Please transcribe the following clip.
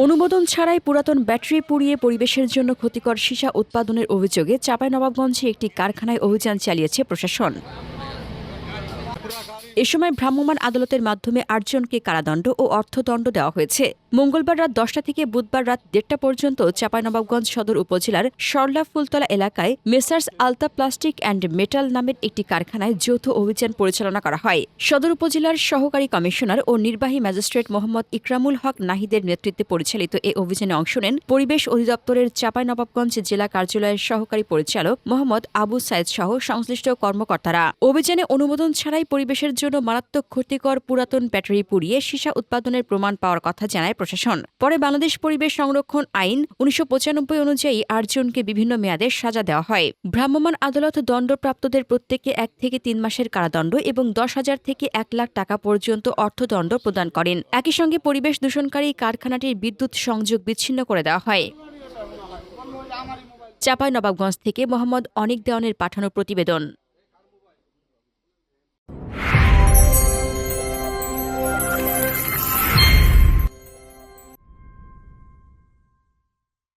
অনুমোদন ছাড়াই পুরাতন ব্যাটারি পুড়িয়ে পরিবেশের জন্য ক্ষতিকর সীসা উৎপাদনের অভিযোগে চাঁপাইনবাবগঞ্জে একটি কারখানায় অভিযান চালিয়েছে প্রশাসন। এ সময় ভ্রাম্যমাণ আদালতের মাধ্যমে ৮ জনকে কারাদণ্ড ও অর্থদণ্ড দেওয়া হয়েছে। মঙ্গলবার রাত ১০টা থেকে বুধবার রাত ১:৩০ পর্যন্ত চাঁপাইনবাবগঞ্জ সদর উপজেলার সরলা ফুলতলা এলাকায় মেসার্স আলতা প্লাস্টিক অ্যান্ড মেটাল নামের একটি কারখানায় যৌথ অভিযান পরিচালনা করা হয়। সদর উপজেলার সহকারী কমিশনার ও নির্বাহী ম্যাজিস্ট্রেট মোহাম্মদ ইকরামুল হক নাহিদের নেতৃত্বে পরিচালিত এ অভিযানে অংশ নেন পরিবেশ অধিদপ্তরের চাঁপাইনবাবগঞ্জ জেলা কার্যালয়ের সহকারী পরিচালক মোহাম্মদ আবু সাইদ সহ সংশ্লিষ্ট কর্মকর্তারা। অভিযানে অনুমোদন ছাড়াই পরিবেশের জন্য মারাত্মক ক্ষতিকর পুরাতন ব্যাটারি পুড়িয়ে সীসা উৎপাদনের প্রমাণ পাওয়ার কথা জানায় প্রশাসন। পরে বাংলাদেশ পরিবেশ সংরক্ষণ আইন ১৯৯৫ অনুযায়ী ৮ জনকে বিভিন্ন মেয়াদে সাজা দেওয়া হয়। ভ্রাম্যমাণ আদালত দণ্ডপ্রাপ্তদের প্রত্যেককে ১ থেকে ৩ মাসের কারাদণ্ড এবং ১০,০০০ থেকে ১ লাখ টাকা পর্যন্ত অর্থদণ্ড প্রদান করেন। একই সঙ্গে পরিবেশ দূষণকারী কারখানাটির বিদ্যুৎ সংযোগ বিচ্ছিন্ন করে দেওয়া হয়। চাঁপাইনবাবগঞ্জ থেকে মোহাম্মদ অনিক দেওয়ানের পাঠানো প্রতিবেদন।